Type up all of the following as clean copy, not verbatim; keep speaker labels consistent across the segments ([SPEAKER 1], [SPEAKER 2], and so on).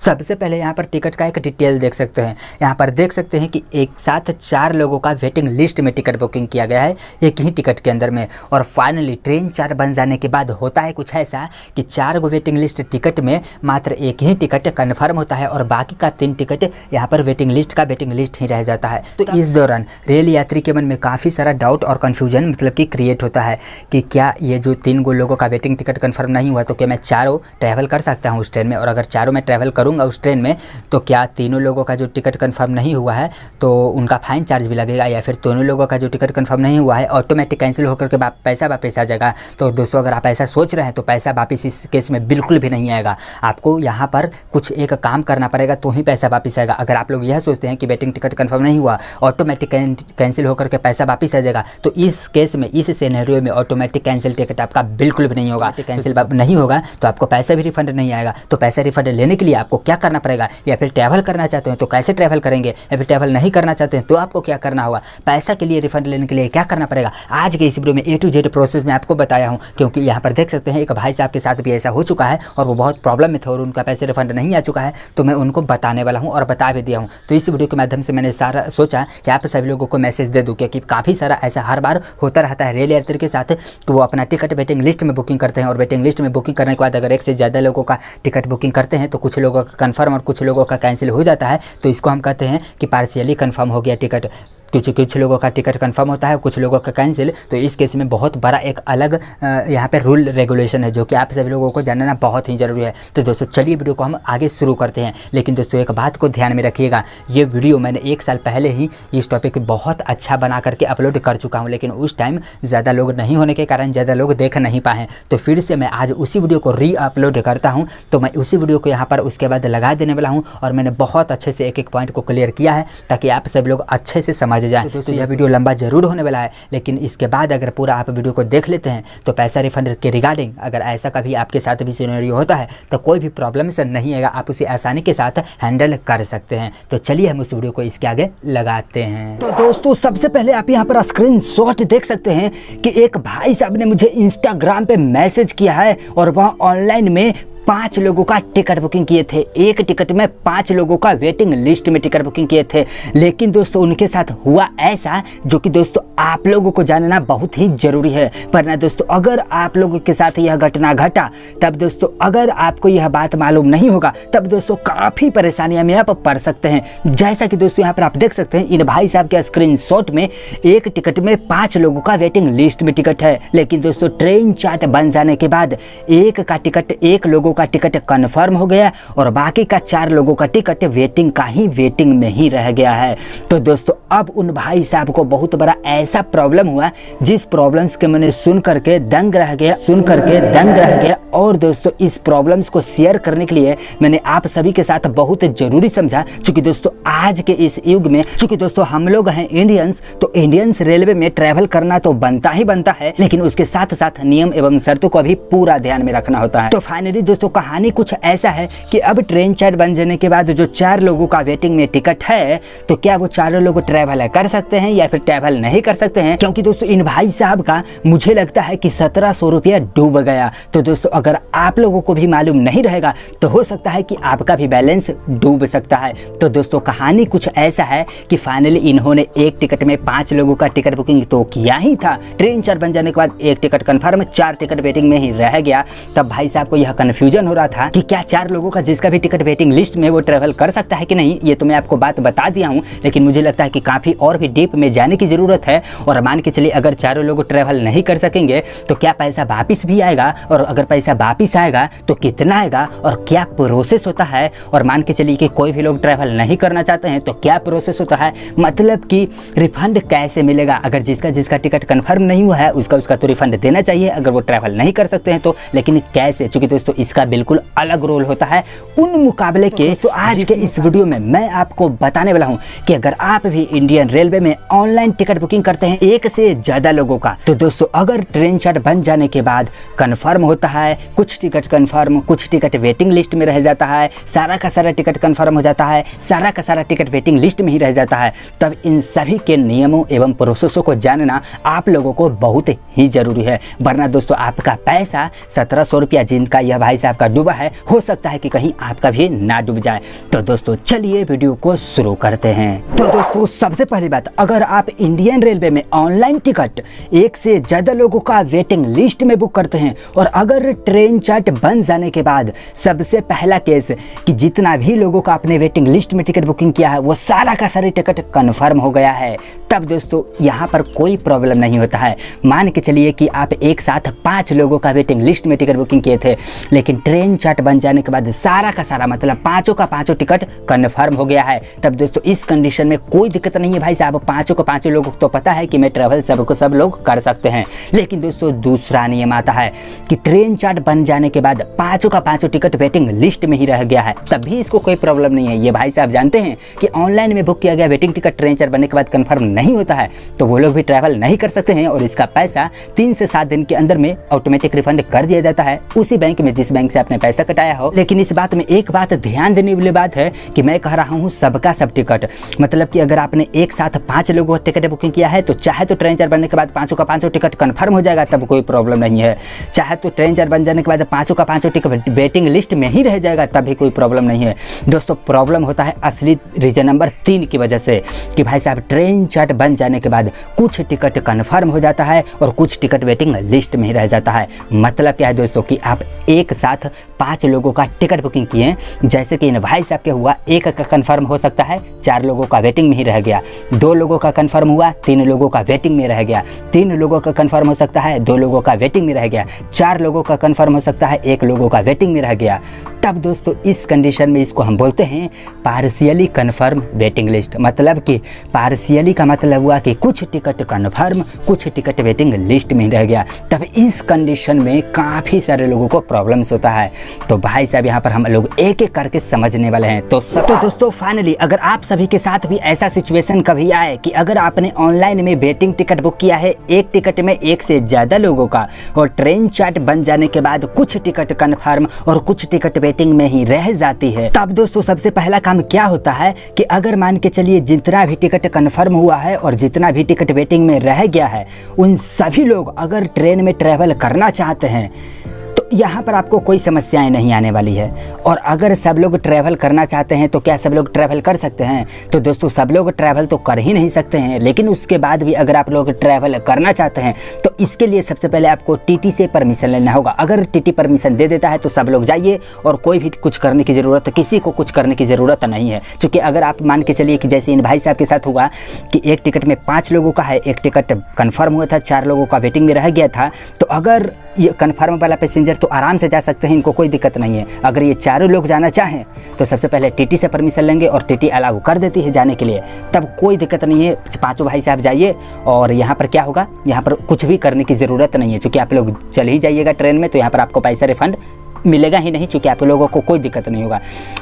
[SPEAKER 1] सबसे पहले यहाँ पर टिकट का एक डिटेल देख सकते हैं। यहाँ पर देख सकते हैं कि एक साथ 4 लोगों का वेटिंग लिस्ट में टिकट बुकिंग किया गया है एक ही टिकट के अंदर में। और फाइनली ट्रेन चार्ट बन जाने के बाद होता है कुछ ऐसा कि 4 गो वेटिंग लिस्ट टिकट में मात्र एक ही टिकट कन्फर्म होता है और बाकी का 3 टिकट यहाँ पर वेटिंग लिस्ट का वेटिंग लिस्ट ही रह जाता है। तो इस दौरान रेल यात्री के मन में काफ़ी सारा डाउट और कन्फ्यूजन मतलब कि क्रिएट होता है कि क्या ये जो 3 गो लोगों का वेटिंग टिकट कन्फर्म नहीं हुआ तो क्या मैं चारों ट्रैवल कर सकता हूँ उस ट्रेन में, और अगर चारों में ट्रैवल करूँगा उस ट्रेन में तो क्या तीनों लोगों का जो टिकट कंफर्म नहीं हुआ है तो उनका फाइन चार्ज भी लगेगा, या फिर दोनों लोगों का जो टिकट कंफर्म नहीं हुआ है ऑटोमेटिक कैंसिल होकर के पैसा वापस आ जाएगा। तो दोस्तों अगर आप ऐसा सोच रहे हैं तो पैसा वापस इस केस में बिल्कुल भी नहीं आएगा। आपको यहाँ पर कुछ एक काम करना पड़ेगा तो ही पैसा वापस आएगा। अगर आप लोग यह सोचते हैं कि वेटिंग टिकट कंफर्म नहीं हुआ ऑटोमेटिक कैंसिल होकर के पैसा वापस आ जाएगा, तो इस केस में इस सिनेरियो में ऑटोमेटिक कैंसिल टिकट आपका बिल्कुल भी नहीं होगा। कैंसिल नहीं होगा तो आपको पैसा भी रिफंड नहीं आएगा। तो पैसा रिफंड लेने के लिए आपको क्या करना पड़ेगा, या फिर ट्रैवल करना चाहते हैं तो कैसे ट्रैवल करेंगे, या फिर ट्रैवल नहीं करना चाहते हैं तो आपको क्या करना होगा, पैसा के लिए रिफंड लेने के लिए क्या करना पड़ेगा, आज के इस वीडियो में A to Z प्रोसेस में आपको बताया हूं। क्योंकि यहाँ पर देख सकते हैं एक भाई साहब के साथ भी ऐसा हो चुका है और वो बहुत प्रॉब्लम में थे और उनका पैसे रिफंड नहीं आ चुका है, तो मैं उनको बताने वाला हूँ और बता भी दिया हूँ। तो इस वीडियो के माध्यम से मैंने सारा सोचा कि आप सभी लोगों को मैसेज दे दूँ, क्योंकि काफ़ी सारा ऐसा हर बार होता रहता है रेल यात्री के साथ। तो वो अपना टिकट वेटिंग लिस्ट में बुकिंग करते हैं और वेटिंग लिस्ट में बुकिंग करने के बाद अगर एक से ज़्यादा लोगों का टिकट बुकिंग करते हैं तो कुछ लोगों का कन्फर्म और कुछ लोगों का कैंसिल हो जाता है। तो इसको हम कहते हैं कि पार्शियली कन्फर्म हो गया टिकट। कुछ लोगों का टिकट कंफर्म होता है, कुछ लोगों का कैंसिल। तो इस केस में बहुत बड़ा एक अलग यहाँ पे रूल रेगुलेशन है जो कि आप सभी लोगों को जानना बहुत ही ज़रूरी है। तो दोस्तों चलिए वीडियो को हम आगे शुरू करते हैं। लेकिन दोस्तों एक बात को ध्यान में रखिएगा, ये वीडियो मैंने 1 साल पहले ही इस टॉपिक बहुत अच्छा बना करके अपलोड कर चुका हूँ, लेकिन उस टाइम ज़्यादा लोग नहीं होने के कारण ज़्यादा लोग देख नहीं पाए। तो फिर से मैं आज उसी वीडियो को री अपलोड करता हूँ। तो मैं उसी वीडियो को यहाँ पर उसके बाद लगा देने वाला हूँ और मैंने बहुत अच्छे से एक पॉइंट को क्लियर किया है ताकि आप सभी लोग अच्छे से समझ जाएँ। तो यह वीडियो लंबा जरूर होने वाला है, लेकिन इसके बाद अगर पूरा आप वीडियो को देख लेते हैं तो पैसा रिफंड के रिगार्डिंग अगर ऐसा कभी आपके साथ भी सिनेरियो होता है तो कोई भी प्रॉब्लम से नहीं आएगा, आप उसे आसानी के साथ हैंडल कर सकते हैं। तो चलिए हम उस वीडियो को इसके आगे लगाते हैं। तो दोस्तों सबसे पहले आप यहाँ पर स्क्रीनशॉट देख सकते हैं कि एक भाई साहब ने मुझे इंस्टाग्राम पे मैसेज किया है और वह ऑनलाइन में 5 लोगों का टिकट बुकिंग किए थे। एक टिकट में 5 लोगों का वेटिंग लिस्ट में टिकट बुकिंग किए थे। लेकिन दोस्तों उनके साथ हुआ ऐसा जो कि दोस्तों आप लोगों को जानना बहुत ही जरूरी है। वरना दोस्तों अगर आप लोगों के साथ यह घटना घटा तब दोस्तों अगर आपको यह बात मालूम नहीं होगा तब दोस्तों काफ़ी परेशानियां में आप पड़ सकते हैं। जैसा कि दोस्तों यहाँ पर आप देख सकते हैं इन भाई साहब के स्क्रीनशॉट में एक टिकट में 5 लोगों का वेटिंग लिस्ट में टिकट है। लेकिन दोस्तों ट्रेन चार्ट बन जाने के बाद एक लोगों का टिकट कंफर्म हो गया और बाकी का 4 लोगों का टिकट वेटिंग में ही रह गया है। तो दोस्तों अब उन भाई साहब को बहुत बड़ा ऐसा प्रॉब्लम हुआ जिस प्रॉब्लम्स के मैंने सुन करके दंग रह गया। और दोस्तों इस प्रॉब्लम्स को शेयर करने के लिए मैंने आप सभी के साथ बहुत जरूरी समझा, क्योंकि दोस्तों आज के इस युग में चूंकि दोस्तों हम लोग हैं इंडियंस, तो इंडियंस रेलवे में ट्रैवल करना तो बनता ही बनता है, लेकिन उसके साथ साथ नियम एवं शर्तों को भी पूरा ध्यान में रखना होता है। तो फाइनली दोस्तों कहानी कुछ ऐसा है कि अब ट्रेन चार्ट बन जाने के बाद जो 4 लोगों का वेटिंग में टिकट है तो क्या वो चारों लोग ट्रैवल कर सकते हैं या फिर ट्रैवल नहीं कर सकते हैं। क्योंकि दोस्तों इन भाई साहब का मुझे लगता है कि 1700 रुपया डूब गया। तो दोस्तों अगर आप लोगों को भी मालूम नहीं रहेगा तो हो सकता है कि आपका भी बैलेंस डूब सकता है। तो दोस्तों कहानी कुछ ऐसा है कि फाइनली इन्होंने एक टिकट में 5 लोगों का टिकट बुकिंग तो किया ही था। ट्रेन चार्ट बन जाने के बाद एक टिकट कंफर्म, 4 टिकट वेटिंग में ही रह गया। तब भाई साहब को यह कंफ्यूजन हो रहा था कि क्या 4 लोगों का जिसका भी टिकट वेटिंग लिस्ट में वो ट्रैवल कर सकता है कि नहीं। ये तो मैं आपको बात बता दिया हूँ, लेकिन मुझे लगता है कि काफ़ी और भी डीप में जाने की ज़रूरत है। और मान के चलिए अगर चारों लोग ट्रैवल नहीं कर सकेंगे तो क्या पैसा वापस भी आएगा, और अगर पैसा वापस आएगा तो कितना आएगा और क्या प्रोसेस होता है। और मान के चलिए कि कोई भी लोग ट्रैवल नहीं करना चाहते हैं तो क्या प्रोसेस होता है, मतलब कि रिफंड कैसे मिलेगा। अगर जिसका टिकट कंफर्म नहीं हुआ है उसका तो रिफंड देना चाहिए अगर वो ट्रैवल नहीं कर सकते हैं तो, लेकिन कैसे, क्योंकि दोस्तों इसका बिल्कुल अलग रोल होता है उन मुकाबले के। तो आज के इस वीडियो में मैं आपको बताने वाला हूं कि अगर आप भी इंडियन रेलवे में ऑनलाइन टिकट बुकिंग करते हैं एक से ज्यादा लोगों का, तो दोस्तों अगर ट्रेन चार्ट बन जाने के बाद कंफर्म होता है, कुछ टिकट कंफर्म, कुछ टिकट वेटिंग लिस्ट में रह जाता है, सारा का सारा टिकट कंफर्म हो जाता है, सारा का सारा टिकट वेटिंग लिस्ट में ही रह जाता है, तब इन सभी के नियमों एवं प्रोसेसों को जानना आप लोगों को बहुत ही जरूरी है। वरना दोस्तों आपका पैसा 1700 रुपया जिनका यह भाई साहब का डूबा है, हो सकता है कि कहीं आपका भी ना डूब जाए। तो दोस्तों चलिए वीडियो को शुरू करते हैं। तो दोस्तों सबसे पहली बात, अगर आप इंडियन रेलवे में ऑनलाइन टिकट एक से ज़्यादा लोगों का वेटिंग लिस्ट में बुक करते हैं और अगर ट्रेन चार्ट बन जाने के बाद सबसे पहला केस कि जितना भी लोगों का अपने वेटिंग लिस्ट में टिकट बुकिंग किया है वो सारा का सारी टिकट कन्फर्म हो गया है, तब दोस्तों यहाँ पर कोई प्रॉब्लम नहीं होता है। मान के चलिए कि आप एक साथ 5 लोगों का वेटिंग लिस्ट में टिकट बुकिंग किए थे, लेकिन ट्रेन चार्ट बन जाने के बाद सारा का सारा मतलब 5 का 5 टिकट कन्फर्म हो गया है, तब दोस्तों इस कंडीशन में कोई दिक्कत नहीं है भाई साहब। 5 को 5 लोगों को तो पता है कि मैं ट्रैवल सब लोग कर सकते हैं, लेकिन दोस्तों दूसरा नियम आता है कि ट्रेन चार्ट बन जाने के बाद 5 का 5 टिकट वेटिंग लिस्ट में ही रह गया है, तब भी इसको कोई प्रॉब्लम नहीं है। ये भाई साहब जानते हैं कि ऑनलाइन में बुक किया गया वेटिंग टिकट ट्रेन चार्ट बनने के बाद कंफर्म नहीं होता है, तो वो लोग भी ट्रैवल नहीं कर सकते हैं और इसका पैसा 3 से 7 दिन के अंदर में ऑटोमेटिक रिफंड कर दिया जाता है उसी बैंक में जिस बैंक से आपने पैसा कटाया हो। लेकिन इस बात में एक बात ध्यान देने वाली बात है कि मैं कह रहा हूँ सबका सब टिकट, मतलब कि अगर आपने एक साथ 5 लोगों का टिकट बुकिंग किया है तो चाहे तो ट्रेन चार्ट बनने के बाद 5 का 5 टिकट कंफर्म हो जाएगा, तब कोई प्रॉब्लम नहीं है। चाहे तो ट्रेन चार्ट बन जाने के बाद 5 का 5 टिकट वेटिंग लिस्ट में ही रह जाएगा, तब भी कोई प्रॉब्लम नहीं है। दोस्तों प्रॉब्लम होता है असली रीजन नंबर 3 की वजह से कि भाई साहब ट्रेन चार्ट बन जाने के बाद कुछ टिकट कन्फर्म हो जाता है और कुछ टिकट वेटिंग लिस्ट में ही रह जाता है। मतलब क्या है दोस्तों कि आप एक साथ 5 लोगों का टिकट बुकिंग किए, जैसे कि इन भाई साहब के हुआ, एक का कन्फर्म हो सकता है 4 लोगों का वेटिंग में ही रह गया, 2 लोगों का कन्फर्म हुआ 3 लोगों का वेटिंग में रह गया, 3 लोगों का कन्फर्म हो सकता है 2 लोगों का वेटिंग में रह गया, 4 लोगों का कन्फर्म हो सकता है 1 लोगों का वेटिंग में रह गया, तब दोस्तों इस कंडीशन में इसको हम बोलते हैं पार्शियली कन्फर्म वेटिंग लिस्ट। मतलब कि पार्शियली का मतलब हुआ कि कुछ टिकट कन्फर्म कुछ टिकट वेटिंग लिस्ट में रह गया, तब इस कंडीशन में काफ़ी सारे लोगों को प्रॉब्लम्स होता है। तो भाई साहब यहाँ पर हम लोग एक एक करके समझने वाले हैं। तो दोस्तों फाइनली अगर आप सभी के साथ भी ऐसा सिचुएशन कभी आए कि अगर आपने ऑनलाइन में वेटिंग टिकट बुक किया है एक टिकट में एक से ज़्यादा लोगों का और ट्रेन चार्ट बन जाने के बाद कुछ टिकट कन्फर्म और कुछ टिकट वेटिंग में ही रह जाती है, तब दोस्तों सबसे पहला काम क्या होता है कि अगर मान के चलिए जितना भी टिकट कन्फर्म हुआ है और जितना भी टिकट वेटिंग में रह गया है उन सभी लोग अगर ट्रेन में ट्रैवल करना चाहते हैं तो यहाँ पर आपको कोई समस्याएं नहीं आने वाली है। और अगर सब लोग ट्रैवल करना चाहते हैं तो क्या सब लोग ट्रैवल कर सकते हैं? तो दोस्तों सब लोग ट्रैवल तो कर ही नहीं सकते हैं, लेकिन उसके बाद भी अगर आप लोग ट्रैवल करना चाहते हैं तो इसके लिए सबसे पहले आपको टीटी से परमिशन लेना होगा। अगर टीटी परमिशन दे देता है तो सब लोग जाइए और कोई भी कुछ करने की ज़रूरत, किसी को कुछ करने की ज़रूरत नहीं है। क्योंकि अगर आप मान के चलिए कि जैसे इन भाई साहब के साथ हुआ कि एक टिकट में 5 लोगों का है, एक टिकट कन्फर्म हुआ था, 4 लोगों का वेटिंग में रह गया था, तो अगर ये कन्फर्म वाला पैसेंजर तो आराम से जा सकते हैं, इनको कोई दिक्कत नहीं है। अगर ये चारों लोग जाना चाहें तो सबसे पहले टीटी से परमिशन लेंगे और टीटी अलाउ कर देती है जाने के लिए, तब कोई दिक्कत नहीं है। 5 भाई साहब जाइए और यहाँ पर क्या होगा, यहाँ पर कुछ भी करने की ज़रूरत नहीं है, क्योंकि आप लोग चल ही जाइएगा ट्रेन में तो यहाँ पर आपको पैसा रिफंड मिलेगा ही नहीं, चूँकि आप लोगों को कोई दिक्कत नहीं होगा।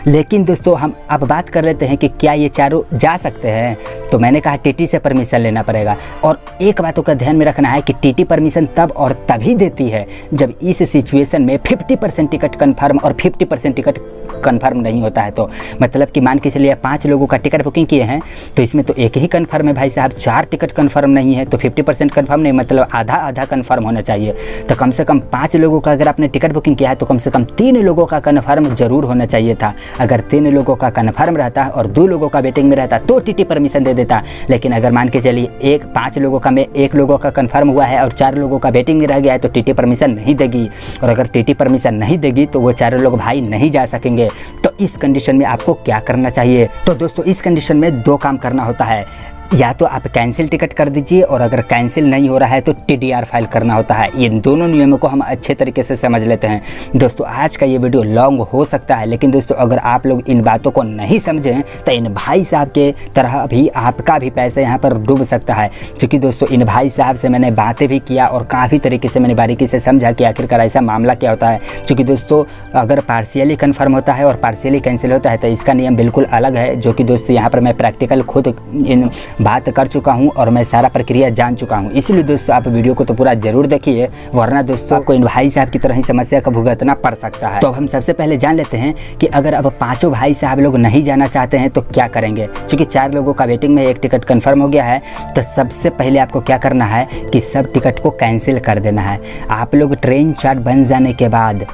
[SPEAKER 1] लेकिन दोस्तों हम अब बात कर लेते हैं कि क्या ये चारों जा सकते हैं, तो मैंने कहा टीटी से परमिशन लेना पड़ेगा। और एक बातों का ध्यान में रखना है कि टीटी परमिशन तब और तभी देती है जब इस सिचुएशन में 50% टिकट कन्फर्म और 50% टिकट कन्फर्म नहीं होता है। तो मतलब कि मान के चलिए 5 लोगों का टिकट बुकिंग किए हैं तो इसमें तो एक ही कन्फर्म है भाई साहब, 4 टिकट कन्फर्म नहीं है, तो 50% कन्फर्म नहीं, मतलब आधा आधा कन्फर्म होना चाहिए। तो कम से कम 5 लोगों का अगर आपने टिकट बुकिंग किया है तो कम से कम 3 लोगों का कन्फर्म जरूर होना चाहिए था। अगर 3 लोगों का कन्फर्म रहता और 2 लोगों का वेटिंग में रहता तो टीटी परमिशन दे देता। लेकिन अगर मान के चलिए 5 लोगों का में 1 लोगों का कन्फर्म हुआ है और 4 लोगों का वेटिंग में रह गया है तो टीटी परमिशन नहीं देगी, और अगर टीटी परमिशन नहीं देगी तो वो 4 लोग भाई नहीं जा सकेंगे। तो इस कंडीशन में आपको क्या करना चाहिए? तो दोस्तों इस कंडीशन में 2 काम करना होता है। या तो आप कैंसिल टिकट कर दीजिए और अगर कैंसिल नहीं हो रहा है तो टीडीआर फाइल करना होता है। ये दोनों नियमों को हम अच्छे तरीके से समझ लेते हैं। दोस्तों आज का ये वीडियो लॉन्ग हो सकता है, लेकिन दोस्तों अगर आप लोग इन बातों को नहीं समझें तो इन भाई साहब के तरह भी आपका भी पैसा यहाँ पर डूब सकता है। क्योंकि दोस्तों इन भाई साहब से मैंने बातें भी किया और काफ़ी तरीके से मैंने बारीकी से समझा कि आखिरकार ऐसा मामला क्या होता है। क्योंकि दोस्तों अगर पार्शियली कन्फर्म होता है और पार्शियली कैंसिल होता है तो इसका नियम बिल्कुल अलग है, जो कि दोस्तों यहाँ पर मैं प्रैक्टिकल खुद इन बात कर चुका हूं और मैं सारा प्रक्रिया जान चुका हूं। इसलिए दोस्तों आप वीडियो को तो पूरा जरूर देखिए, वरना दोस्तों आपको इन भाई साहब की तरह ही समस्या का भुगतना पड़ सकता है। तो अब हम सबसे पहले जान लेते हैं कि अगर अब 5 भाई साहब लोग नहीं जाना चाहते हैं तो क्या करेंगे। क्योंकि 4 लोगों का वेटिंग में 1 टिकट कन्फर्म हो गया है, तो सबसे पहले आपको क्या करना है कि सब टिकट को कैंसिल कर देना है। आप लोग ट्रेन चार्ट बन जाने के बाद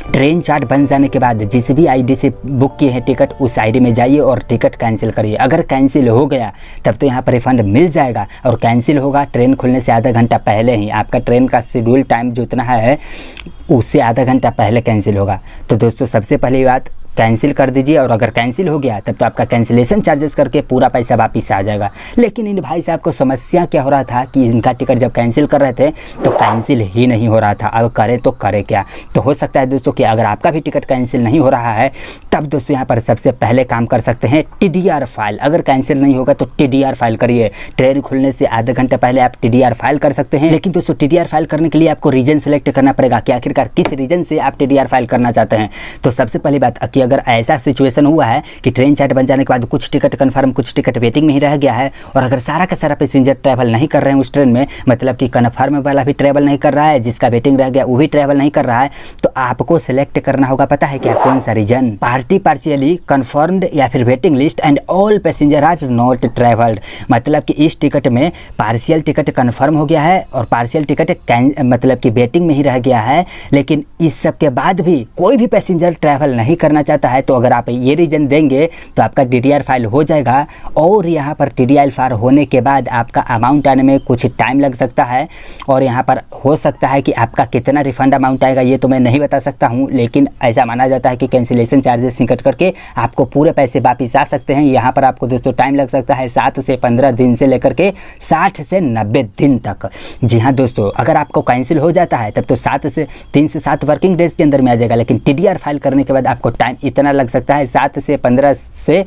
[SPEAKER 1] ट्रेन चार्ट बन जाने के बाद जिस भी आईडी से बुक किए हैं टिकट, उस आईडी में जाइए और टिकट कैंसिल करिए। अगर कैंसिल हो गया तब तो यहाँ पर रिफ़ंड मिल जाएगा, और कैंसिल होगा ट्रेन खुलने से आधा घंटा पहले ही। आपका ट्रेन का शेड्यूल टाइम जो इतना है उससे आधा घंटा पहले कैंसिल होगा। तो दोस्तों सबसे पहली बात कैंसिल कर दीजिए, और अगर कैंसिल हो गया तब तो आपका कैंसिलेशन चार्जेस करके पूरा पैसा वापस आ जाएगा। लेकिन इन भाई साहब को समस्या क्या हो रहा था कि इनका टिकट जब कैंसिल कर रहे थे तो कैंसिल ही नहीं हो रहा था। अब करें तो करें क्या। तो हो सकता है दोस्तों कि अगर आपका भी टिकट कैंसिल नहीं हो रहा है तब दोस्तों यहाँ पर सबसे पहले काम कर सकते हैं TDR फाइल। अगर कैंसिल नहीं होगा तो TDR फाइल करिए। ट्रेन खुलने से आधा घंटा पहले आप TDR फाइल कर सकते हैं। लेकिन दोस्तों TDR फाइल करने के लिए आपको रीजन सेलेक्ट करना पड़ेगा कि आखिरकार किस रीजन से आप TDR फाइल करना चाहते हैं। तो सबसे पहली बात कि अगर ऐसा सिचुएशन हुआ है कि ट्रेन चार्ट बन जाने के बाद कुछ टिकट कंफर्म, कुछ टिकट वेटिंग में ही रह गया है, और अगर सारा का सारा पैसेंजर ट्रैवल नहीं कर रहे हैं उस ट्रेन में, मतलब कि कंफर्म वाला भी ट्रैवल नहीं कर रहा है, जिसका वेटिंग रह गया वो भी ट्रैवल नहीं कर रहा है, तो आपको सिलेक्ट करना होगा, पता है क्या, कौन सा रीजन, पार्टी पार्शियली कन्फर्म्ड या फिर waiting list and all passenger are not travelled. मतलब कि इस टिकट में पार्शियल टिकट कन्फर्म हो गया है और पार्शियल टिकट मतलब कि वेटिंग में ही रह गया है, लेकिन इस सब के बाद भी कोई भी पैसेंजर ट्रैवल नहीं करना चाहता है। तो अगर आप ये रीजन देंगे तो आपका TDR फाइल हो जाएगा, और यहाँ पर TDR फाइल होने के बाद आपका अमाउंट आने में कुछ टाइम लग सकता है, और यहाँ पर हो सकता है कि आपका कितना रिफंड अमाउंट आएगा ये तो मैं नहीं बता सकता हूँ, लेकिन ऐसा माना जाता है कि कैंसिलेशन चार्जेस कट करके आपको पूरे पैसे वापस आ सकते हैं। यहाँ पर आपको दोस्तों टाइम लग सकता है 7 से 15 दिन से लेकर के 60 से 90 दिन तक। जी हाँ दोस्तों, अगर आपको कैंसिल हो जाता है तब तो 3 से 7 वर्किंग डेज के अंदर में आ जाएगा, लेकिन TDR फाइल करने के बाद आपको टाइम इतना लग सकता है 7 से 15 से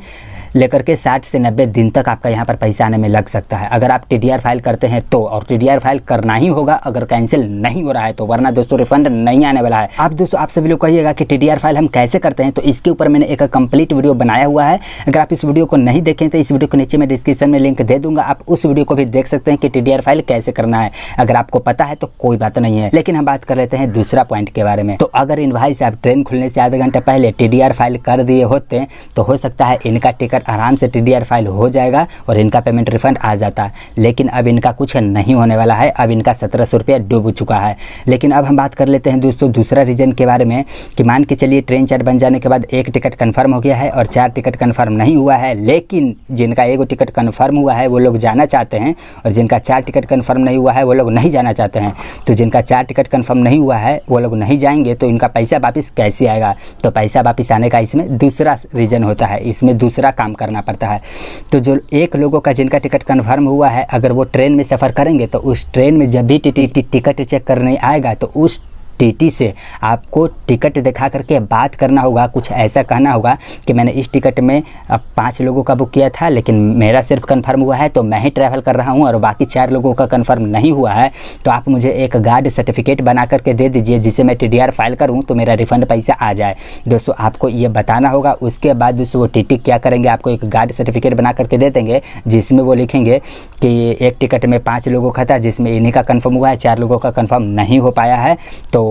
[SPEAKER 1] लेकर के 60 से 90 दिन तक आपका यहाँ पर पैसा आने में लग सकता है, अगर आप TDR फाइल करते हैं तो। और TDR फाइल करना ही होगा अगर कैंसिल नहीं हो रहा है तो, वरना दोस्तों रिफंड नहीं आने वाला है। आप दोस्तों आप सभी लोग कहिएगा कि TDR फाइल हम कैसे करते हैं, तो इसके ऊपर मैंने एक कंप्लीट वीडियो बनाया हुआ है। अगर आप इस वीडियो को नहीं देखें तो इस वीडियो को नीचे मैं डिस्क्रिप्शन में लिंक दे दूंगा, आप उस वीडियो को भी देख सकते हैं कि TDR फाइल कैसे करना है। अगर आपको पता है तो कोई बात नहीं है, लेकिन हम बात कर लेते हैं दूसरा पॉइंट के बारे में। तो अगर इन भाई साहब ट्रेन खुलने से आधा घंटा पहले TDR फाइल कर दिए होते तो हो सकता है इनका टिकट आराम से TDR फाइल हो जाएगा और इनका पेमेंट रिफंड आ जाता, लेकिन अब इनका कुछ नहीं होने वाला है। अब इनका 1700 रुपया डूब चुका है। लेकिन अब हम बात कर लेते हैं दोस्तों दूसरा रीजन के बारे में, कि मान के चलिए ट्रेन चार्ट बन जाने के बाद एक टिकट कंफर्म हो गया है और 4 टिकट कंफर्म नहीं हुआ है, लेकिन जिनका एक टिकट कंफर्म हुआ है वो लोग जाना चाहते हैं, और जिनका 4 टिकट कंफर्म नहीं हुआ है वो लोग नहीं जाना चाहते हैं। तो जिनका 4 टिकट कंफर्म नहीं हुआ है वो लोग नहीं जाएंगे, तो इनका पैसा वापस कैसे आएगा। तो पैसा वापस आने का इसमें दूसरा रीजन होता है, इसमें दूसरा काम करना पड़ता है। तो जो एक लोगों का जिनका टिकट कंफर्म हुआ है, अगर वो ट्रेन में सफ़र करेंगे तो उस ट्रेन में जब भी टिकट चेक करने आएगा तो उस TT से आपको टिकट दिखा करके बात करना होगा। कुछ ऐसा कहना होगा कि मैंने इस टिकट में अब 5 लोगों का बुक किया था, लेकिन मेरा सिर्फ कंफर्म हुआ है तो मैं ही ट्रैवल कर रहा हूं, और बाकी 4 लोगों का कंफर्म नहीं हुआ है, तो आप मुझे एक गार्ड सर्टिफिकेट बना करके दे दीजिए जिसे मैं TDR फाइल करूं तो मेरा रिफंड पैसा आ जाए। दोस्तों आपको ये बताना होगा। उसके बाद दोस्तों वो TT क्या करेंगे, आपको एक गार्ड सर्टिफिकेट बना करके दे देंगे जिसमें वो लिखेंगे कि एक टिकट में 5 लोगों का था जिसमें इन्हीं का कंफर्म हुआ है, 4 लोगों का कंफर्म नहीं हो पाया है। तो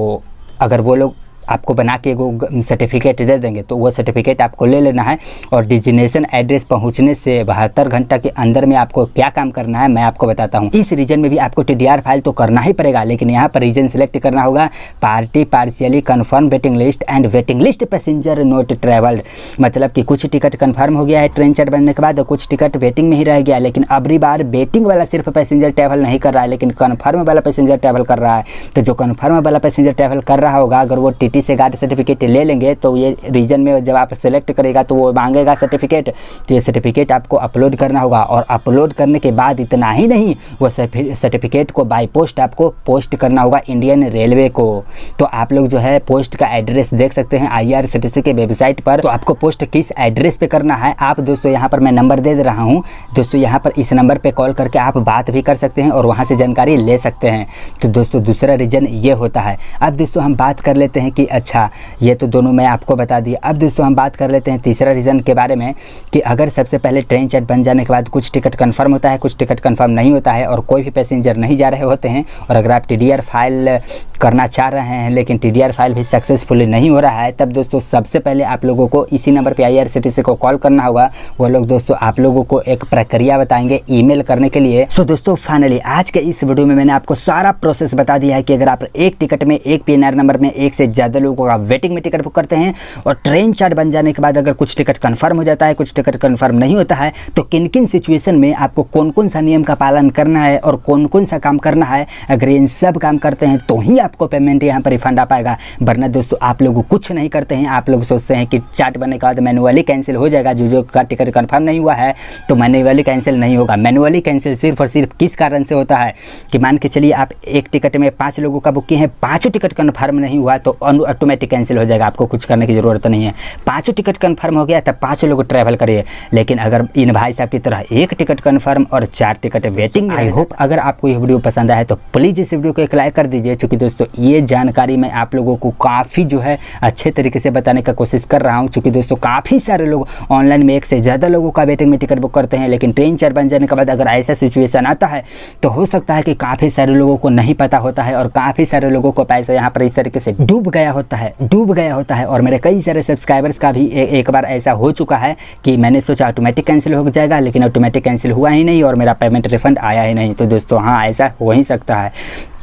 [SPEAKER 1] अगर वो लोग आपको बना के वो सर्टिफिकेट दे देंगे तो वो सर्टिफिकेट आपको ले लेना है, और डेस्टिनेशन एड्रेस पहुंचने से 72 घंटा के अंदर में आपको क्या काम करना है मैं आपको बताता हूं। इस रीजन में भी आपको TDR फाइल तो करना ही पड़ेगा, लेकिन यहाँ पर रीजन सेलेक्ट करना होगा party partially confirm waiting list and waiting list passenger not travelled. मतलब कि कुछ टिकट कन्फर्म हो गया है ट्रेन चार्ट बनने के बाद, कुछ टिकट वेटिंग में ही रह गया, लेकिन अबरी बार वेटिंग वाला सिर्फ पैसेंजर ट्रैवल नहीं कर रहा है, लेकिन कन्फर्म वाला पैसेंजर ट्रैवल कर रहा है। तो जो कन्फर्म वाला पैसेंजर ट्रैवल कर रहा होगा, अगर वो TT से गार्ड सर्टिफिकेट ले लेंगे तो ये रीजन में जब आप सेलेक्ट करेगा तो वो मांगेगा सर्टिफिकेट, तो ये सर्टिफिकेट आपको अपलोड करना होगा। और अपलोड करने के बाद इतना ही नहीं, वो सर्टिफिकेट को बाय पोस्ट आपको पोस्ट करना होगा इंडियन रेलवे को। तो आप लोग जो है पोस्ट का एड्रेस देख सकते हैं IRCTC के वेबसाइट पर, तो आपको पोस्ट किस एड्रेस पे करना है आप दोस्तों यहाँ पर मैं नंबर दे दे रहा हूँ दोस्तों, यहाँ पर इस नंबर पे कॉल करके आप बात भी कर सकते हैं और वहाँ से जानकारी ले सकते हैं। तो दोस्तों दूसरा रीजन ये होता है। अब दोस्तों हम बात कर लेते हैं कि अच्छा ये तो दोनों मैं आपको बता दिया। अब दोस्तों हम बात कर लेते हैं तीसरा रीज़न के बारे में, कि अगर सबसे पहले ट्रेन चार्ट बन जाने के बाद कुछ टिकट कंफर्म होता है, कुछ टिकट कंफर्म नहीं होता है, और कोई भी पैसेंजर नहीं जा रहे होते हैं, और अगर आप TDR फाइल करना चाह रहे हैं लेकिन TDR फाइल भी सक्सेसफुली नहीं हो रहा है, तब दोस्तों सबसे पहले आप लोगों को इसी नंबर पे IRCTC को कॉल करना होगा। वो लोग दोस्तों आप लोगों को एक प्रक्रिया बताएंगे ईमेल करने के लिए। सो दोस्तों फाइनली आज के इस वीडियो में मैंने आपको सारा प्रोसेस बता दिया है कि अगर आप एक टिकट में एक PNR नंबर में एक से ज़्यादा ज़्यादा लोगों का वेटिंग में टिकट बुक करते हैं। और ट्रेन चार्ट बन जाने के बाद अगर कुछ टिकट कन्फर्म हो जाता है, कुछ टिकट कन्फर्म नहीं होता है, तो किन किन सिचुएशन में आपको कौन कौन सा नियम का पालन करना है और कौन कौन सा काम करना है, अगर इन सब काम करते हैं तो ही आपको पेमेंट यहाँ पर रिफंड आ पाएगा। वरना दोस्तों आप लोग कुछ नहीं करते हैं, आप लोग सोचते हैं कि चार्ट बनने के बाद मैनुअली कैंसिल हो जाएगा, जो का टिकट कन्फर्म नहीं हुआ है तो मैनुअली कैंसिल नहीं होगा। मैनुअली कैंसिल सिर्फ और सिर्फ किस कारण से होता है कि मान के चलिए आप एक टिकट में 5 लोगों का बुक किए हैं, 5 टिकट कन्फर्म नहीं हुआ तो ऑटोमेटिक कैंसिल हो जाएगा, आपको कुछ करने की ज़रूरत नहीं है। 5 टिकट कन्फर्म हो गया तब 5 लोग ट्रैवल करिए। लेकिन अगर इन भाई साहब की तरह एक टिकट कन्फर्म और 4 टिकट वेटिंग। आई होप अगर आपको ये वीडियो पसंद आए तो प्लीज़ इस वीडियो को एक लाइक कर दीजिए, क्योंकि दोस्तों ये जानकारी मैं आप लोगों को काफ़ी जो है अच्छे तरीके से बताने का कोशिश कर रहा हूँ। क्योंकि दोस्तों काफ़ी सारे लोग ऑनलाइन में 1 से ज़्यादा लोगों का वेटिंग में टिकट बुक करते हैं, लेकिन ट्रेन चार्ट बन जाने के बाद अगर ऐसा सिचुएशन आता है तो हो सकता है कि काफ़ी सारे लोगों को नहीं पता होता है और काफ़ी सारे लोगों को पैसा यहाँ पर इस तरीके से डूब गया होता है। और मेरे कई सारे सब्सक्राइबर्स का भी एक बार ऐसा हो चुका है कि मैंने सोचा ऑटोमेटिक कैंसिल हो जाएगा, लेकिन ऑटोमेटिक कैंसिल हुआ ही नहीं और मेरा पेमेंट रिफंड आया ही नहीं। तो दोस्तों हाँ, ऐसा हो ही सकता है।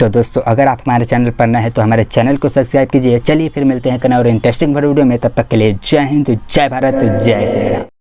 [SPEAKER 1] तो दोस्तों अगर आप हमारे चैनल पर नए हैं तो हमारे चैनल को सब्सक्राइब कीजिए। चलिए फिर मिलते हैं कल और इंटरेस्टिंग वीडियो में, तब तक के लिए जय हिंद, जय भारत, जय श्री राम।